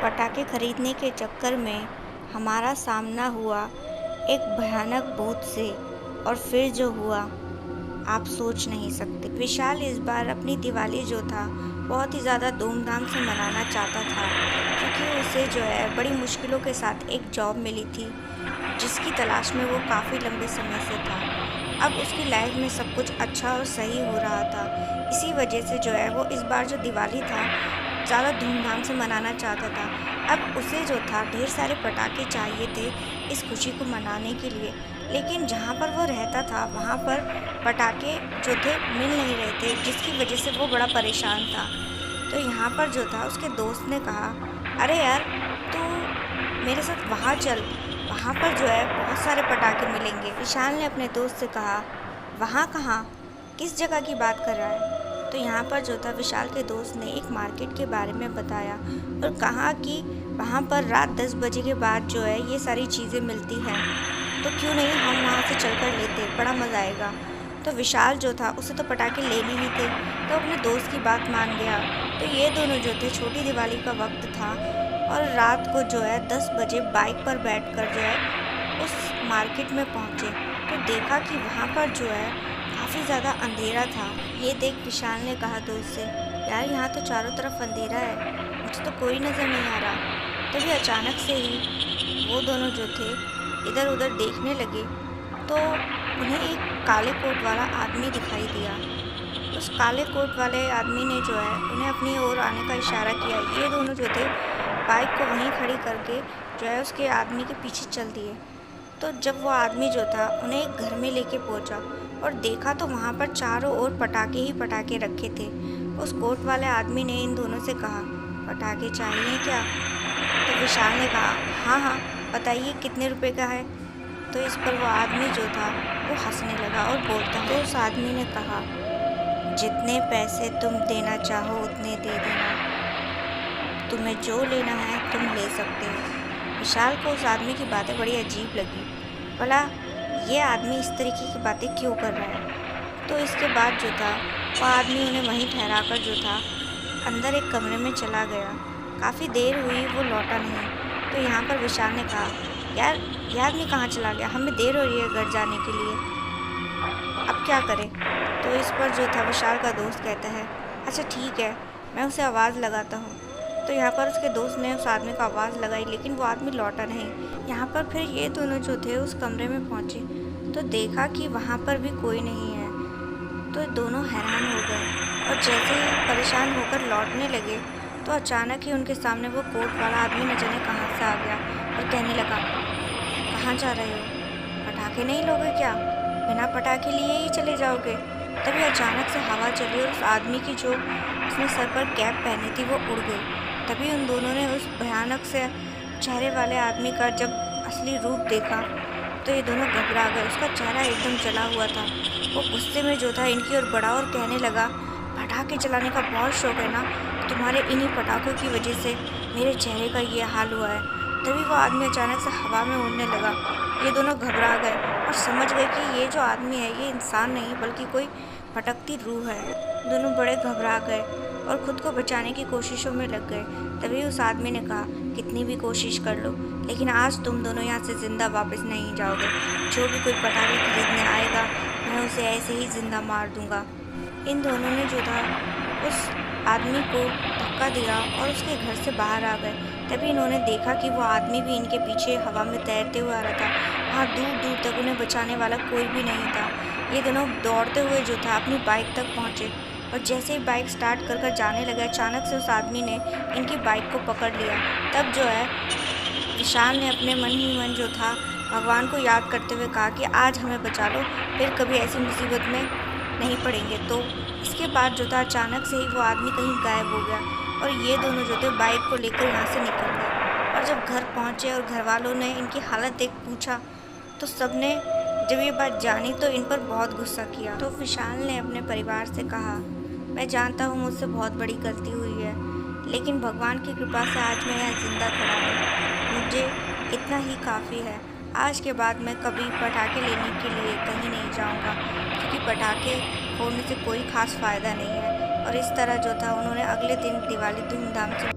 पटाखे खरीदने के चक्कर में हमारा सामना हुआ एक भयानक भूत से। और फिर जो हुआ आप सोच नहीं सकते। विशाल इस बार अपनी दिवाली जो था बहुत ही ज़्यादा धूमधाम से मनाना चाहता था, क्योंकि उसे जो है बड़ी मुश्किलों के साथ एक जॉब मिली थी जिसकी तलाश में वो काफ़ी लंबे समय से था। अब उसकी लाइफ में सब कुछ अच्छा और सही हो रहा था। इसी वजह से जो है वो इस बार जो दिवाली था ज़्यादा धूमधाम से मनाना चाहता था। अब उसे जो था ढेर सारे पटाखे चाहिए थे इस खुशी को मनाने के लिए, लेकिन जहाँ पर वो रहता था वहाँ पर पटाखे जो थे मिल नहीं रहे थे, जिसकी वजह से वो बड़ा परेशान था। तो यहाँ पर जो था उसके दोस्त ने कहा, अरे यार तू मेरे साथ वहाँ चल, वहाँ पर जो है बहुत सारे पटाखे मिलेंगे। विशाल ने अपने दोस्त से कहा, वहाँ कहाँ, किस जगह की बात कर रहा है? तो यहाँ पर जो था विशाल के दोस्त ने एक मार्केट के बारे में बताया और कहा कि वहाँ पर रात 10 बजे के बाद जो है ये सारी चीज़ें मिलती हैं, तो क्यों नहीं हम वहाँ से चलकर लेते, बड़ा मज़ा आएगा। तो विशाल जो था उसे तो पटाखे लेने ही थे, तो अपने दोस्त की बात मान गया। तो ये दोनों जो थे, छोटी दिवाली का वक्त था और रात को जो है 10 बजे बाइक पर बैठकर जो है उस मार्केट में पहुँचे। तो देखा कि वहाँ पर जो है काफ़ी ज़्यादा अंधेरा था। ये देख विशाल ने कहा दोस्त से, यार यहाँ तो चारों तरफ अंधेरा है, मुझे तो कोई नज़र नहीं आ रहा। तभी अचानक से ही वो दोनों जो थे इधर उधर देखने लगे तो उन्हें एक काले कोट वाला आदमी दिखाई दिया। उस काले कोट वाले आदमी ने जो है उन्हें अपनी ओर आने का इशारा किया। ये दोनों जो थे बाइक को वहीं खड़ी करके जो है उसके आदमी के पीछे चल दिए। तो जब वो आदमी जो था उन्हें एक घर में लेके पहुंचा और देखा तो वहाँ पर चारों ओर पटाखे ही पटाखे रखे थे। उस कोट वाले आदमी ने इन दोनों से कहा, पटाखे चाहिए क्या? तो विशाल ने कहा, हाँ हाँ बताइए कितने रुपए का है? तो इस पर वो आदमी जो था वो हंसने लगा और बोलता, तो उस आदमी ने कहा, जितने पैसे तुम देना चाहो उतने दे देना, तुम्हें जो लेना है तुम ले सकते हो। विशाल को उस आदमी की बातें बड़ी अजीब लगी, भला ये आदमी इस तरीके की बातें क्यों कर रहा है। तो इसके बाद जो था वो आदमी उन्हें वहीं ठहरा कर जो था अंदर एक कमरे में चला गया। काफ़ी देर हुई वो लौटा नहीं। तो यहाँ पर विशाल ने कहा, यार ये आदमी कहाँ चला गया, हमें देर हो रही है घर जाने के लिए, अब क्या करें? तो इस पर जो था विशाल का दोस्त कहता है, अच्छा ठीक है मैं उसे आवाज़ लगाता हूँ। तो यहाँ पर उसके दोस्त ने उस आदमी को आवाज़ लगाई, लेकिन वो आदमी लौटा नहीं। यहाँ पर फिर ये दोनों जो थे उस कमरे में पहुँचे तो देखा कि वहाँ पर भी कोई नहीं है। तो दोनों हैरान हो गए और जैसे ही परेशान होकर लौटने लगे तो अचानक ही उनके सामने वो कोट वाला आदमी न जाने कहाँ से आ गया और कहने लगा, कहाँ जा रहे हो, पटाखे नहीं लोगे क्या, बिना पटाखे लिए ही चले जाओगे? तभी अचानक से हवा चली और उस आदमी की जो उसने सर पर कैप पहनी थी वो उड़ गई। तभी उन दोनों ने उस भयानक से चेहरे वाले आदमी का जब असली रूप देखा तो ये दोनों घबरा गए। उसका चेहरा एकदम जला हुआ था। वो गुस्से में जो था इनकी ओर बढ़ा और कहने लगा, पटाखे चलाने का बहुत शौक है ना, तुम्हारे इन्हीं पटाखों की वजह से मेरे चेहरे का ये हाल हुआ है। तभी वो आदमी अचानक से हवा में उड़ने लगा। ये दोनों घबरा गए और समझ गए कि ये जो आदमी है ये इंसान नहीं बल्कि कोई भटकती रूह है। दोनों बड़े घबरा गए और ख़ुद को बचाने की कोशिशों में लग गए। तभी उस आदमी ने कहा, कितनी भी कोशिश कर लो लेकिन आज तुम दोनों यहाँ से ज़िंदा वापस नहीं जाओगे। जो भी कोई पटाखे खरीदने आएगा मैं उसे ऐसे ही ज़िंदा मार दूँगा। इन दोनों ने जो था उस आदमी को धक्का दिया और उसके घर से बाहर आ गए। तभी इन्होंने देखा कि वो आदमी भी इनके पीछे हवा में तैरते हुए आ रहा था। वहाँ दूर दूर तक उन्हें बचाने वाला कोई भी नहीं था। ये दोनों दौड़ते हुए जो था अपनी बाइक तक पहुँचे और जैसे ही बाइक स्टार्ट कर जाने लगे अचानक से उस आदमी ने इनकी बाइक को पकड़ लिया। तब जो है विशाल ने अपने मन ही मन जो था भगवान को याद करते हुए कहा कि आज हमें बचा लो, फिर कभी ऐसी मुसीबत में नहीं पड़ेंगे। तो इसके बाद जो था अचानक से ही वो आदमी कहीं गायब हो गया और ये दोनों जो थे बाइक को लेकर यहाँ से निकल गए। और जब घर पहुँचे और घर वालों ने इनकी हालत देख पूछा तो सबने जब ये बात जानी तो इन पर बहुत गुस्सा किया। तो विशाल ने अपने परिवार से कहा, मैं जानता हूँ मुझसे बहुत बड़ी गलती हुई है, लेकिन भगवान की कृपा से आज मैं यहाँ ज़िंदा खड़ा हूँ, मुझे इतना ही काफ़ी है। आज के बाद मैं कभी पटाखे लेने के लिए कहीं नहीं जाऊँगा, क्योंकि पटाखे फोड़ने से कोई ख़ास फ़ायदा नहीं है। और इस तरह जो था उन्होंने अगले दिन दिवाली धूमधाम से